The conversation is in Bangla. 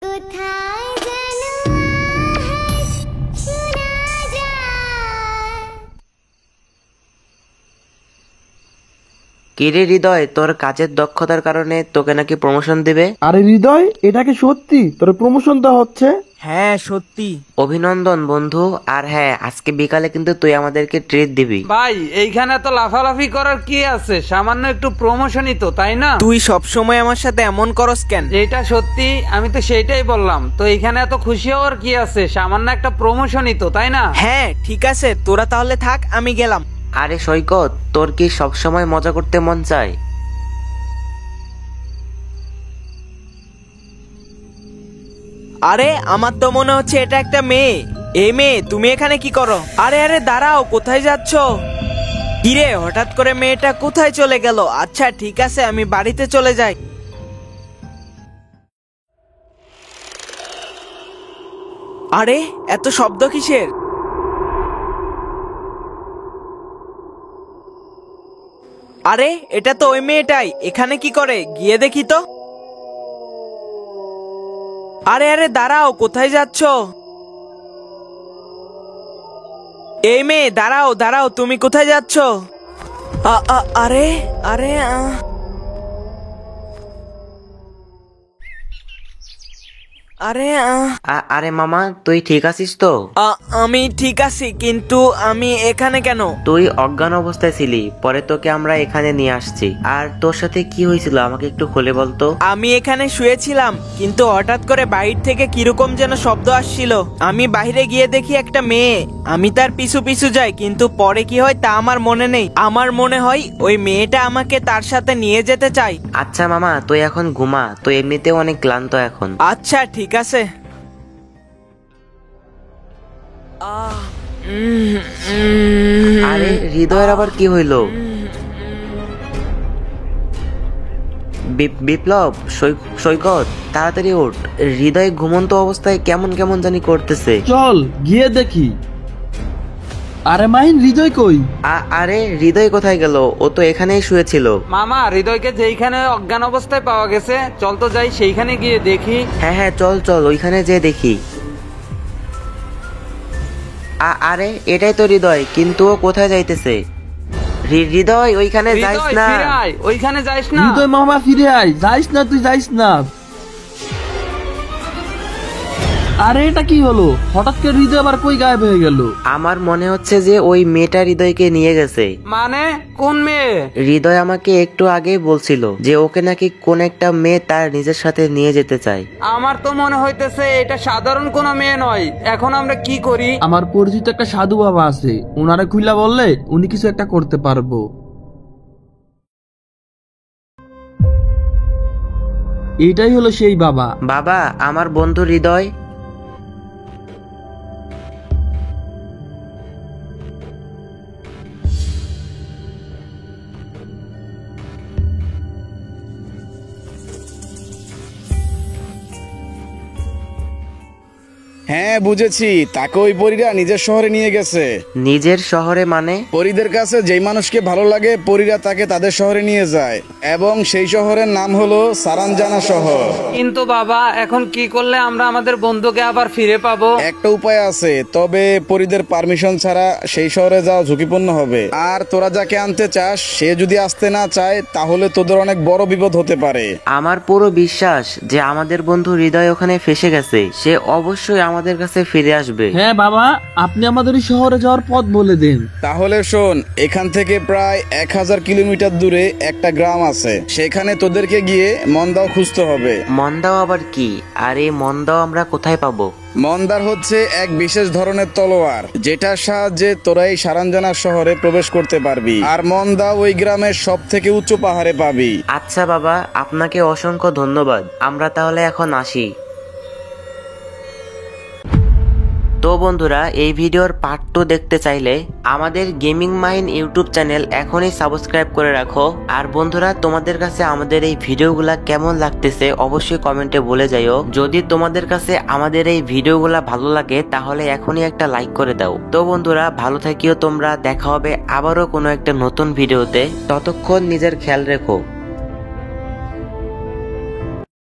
কোথায় যেন আহাস শোনা যায়। কিরে হৃদয়, তোর কাজের দক্ষতার কারণে তোকে নাকি প্রমোশন দিবে। আরে হৃদয়, এটা কি সত্যি? তোর প্রমোশন তো হচ্ছে? হ্যাঁ সত্যি। অভিনন্দন বন্ধু। আর হ্যাঁ, আজকে বিকালে কিন্তু তুই আমাদেরকে ট্রিট দিবি। ভাই এইখানে তো লাফালাফি করার কি আছে, সামান্য একটু প্রমোশনই তো, তাই না? তুই সব সময় আমার সাথে এমন করস কেন? যেটা সত্যি আমি তো সেইটাই বললাম, তো এইখানে এত খুশি হওয়ার কি আছে, সামান্য একটা প্রমোশনই তো, তাই না? হ্যাঁ ঠিক আছে, তোরা তাহলে থাক, আমি গেলাম। আরে সৈকত, তোর কি সবসময় মজা করতে মন চায়? আরে আমার তো মনে হচ্ছে এটা একটা মেয়ে। এই মেয়ে, তুমি এখানে কি করো? আরে আরে দাঁড়াও, কোথায় যাচ্ছ? কিরে, হঠাৎ করে মেয়েটা কোথায় চলে গেল? আচ্ছা ঠিক আছে, আমি বাড়িতে চলে যাই। আরে এত শব্দ কিসের? আরে এটা তো ওই মেয়েটাই, এখানে কি করে? গিয়ে দেখি তো। আরে আরে দাঁড়াও, কোথায় যাচ্ছ? এই মেয়ে, দাঁড়াও দাঁড়াও, তুমি কোথায় যাচ্ছ? আরে আরে আরে আরে মামা, তুই ঠিক আছিস তো? আমি ঠিক আছি, কিন্তু আমি এখানে কেন? তুই অজ্ঞান অবস্থায় ছিলি, পরে তোকে আমরা এখানে নিয়ে আসছি। আর তোর সাথে কি হয়েছিল আমাকে একটু খুলে বলতো। আমি এখানে শুয়েছিলাম, কিন্তু হঠাৎ করে বাইরে থেকে কিরকম যেন শব্দ আসছিল। আমি বাইরে গিয়ে দেখি একটা মেয়ে। আমি তার পিছু পিছু যাই, কিন্তু পরে কি হয় তা আমার মনে নেই। আমার মনে হয় ওই মেয়েটা আমাকে তার সাথে নিয়ে যেতে চাই। আচ্ছা মামা, তুই এখন ঘুমা, তুই এমনিতেও অনেক ক্লান্ত এখন। আচ্ছা ঠিক আছে। আরে হৃদয়ের আবার কি হইলো? বিপ্লব, সৈকত, তাড়াতাড়ি ওঠ। হৃদয় ঘুমন্ত অবস্থায় কেমন কেমন জানি করতেছে। চল গিয়ে দেখি। আরে মাহিন, হৃদয় কই? আরে হৃদয় কোথায় গেল? ও তো এখানেই শুয়েছিল। মামা, হৃদয়কে যেইখানে অজ্ঞান অবস্থায় পাওয়া গেছে, চল তো যাই সেইখানে গিয়ে দেখি। হ্যাঁ হ্যাঁ, চল চল, ওইখানে যেয়ে দেখি। আরে এটাই তো হৃদয়, কিন্তু ও কোথায় যাইতেছে? হৃদয়, ওইখানে যাইস হৃদয় না। ফিরে আয়, ওইখানে যাইস না। হৃদয় মামা ফিরে আয়, যাইস না, তুই যাইস না। আরে এটা কি হলো? হঠাৎ করে হৃদয় আবার কই গায়েব হয়ে গেল? আমার মনে হচ্ছে যে ওই মেয়েটা হৃদয়কে নিয়ে গেছে। মানে কোন মেয়ে? হৃদয় আমাকে একটু আগেই বলছিল যে ওকে নাকি কোন একটা মেয়ে তার নিজের সাথে নিয়ে যেতে চায়। আমার তো মনে হইতেছে এটা সাধারণ কোনো মেয়ে নয়। এখন আমরা কি করি? আমার পরিচিত একটা সাধু বাবা আছে, ওনারে খুইলা বললে উনি কিছু একটা করতে পারবো। এইটাই হলো সেই বাবা। বাবা, আমার বন্ধু হৃদয়। হ্যাঁ বুঝেছি, তাকে ওই পরীরা নিজের শহরে নিয়ে গেছে। নিজের শহরে মানে? পরীদের কাছে যেই মানুষকে ভালো লাগে পরীরা তাকে তাদের শহরে নিয়ে যায়, এবং সেই শহরের নাম হলো সারানজানা শহর। কিন্তু বাবা, এখন কি করলে আমরা আমাদের বন্ধুকে আবার ফিরে পাবো? একটা উপায় আছে, তবে পরীদের পারমিশন ছাড়া সেই শহরে যাওয়া ঝুঁকিপূর্ণ হবে। আর তোরা যাকে আনতে চাস সে যদি আসতে না চায়, তাহলে তোদের অনেক বড় বিপদ হতে পারে। আমার পুরো বিশ্বাস যে আমাদের বন্ধু হৃদয় ওখানে ফেসে গেছে, সে অবশ্যই আমাদের কাছে ফিরে আসবে। হ্যাঁ বাবা, আপনি আমাদের এই শহরে যাওয়ার পথ বলে দিন। তাহলে শোন, এখান থেকে প্রায় 1000 কিলোমিটার দূরে একটা গ্রাম আছে, সেখানে তোদেরকে গিয়ে মন্দাও খুঁজতে হবে। মন্দাও আবার কি? আর এই মন্দাও আমরা কোথায় পাবো? মন্দার হচ্ছে এক বিশেষ ধরনের তলোয়ার, যেটার সাহায্যে তোরা এই সারানজানা শহরে প্রবেশ করতে পারবি। আর মন্দা ওই গ্রামের সব থেকে উঁচু পাহাড়ে পাবি। আচ্ছা বাবা, আপনাকে অসংখ্য ধন্যবাদ। আমরা তাহলে এখন আসি। তো বন্ধুরা, এই ভিডিওর পার্ট 2 দেখতে চাইলে আমাদের গেমিং মাইন্ড ইউটিউব চ্যানেল এখনই সাবস্ক্রাইব করে রাখো। আর বন্ধুরা, তোমাদের কাছে আমাদের এই ভিডিওগুলা কেমন লাগতেছে অবশ্যই কমেন্টে বলে যাইও। যদি তোমাদের কাছে আমাদের এই ভিডিওগুলা ভালো লাগে তাহলে এখনই একটা লাইক করে দাও। তো বন্ধুরা, ভালো থাকিও তোমরা। দেখা হবে আবারও কোনো একটা নতুন ভিডিওতে। ততক্ষণ নিজের খেয়াল রেখো।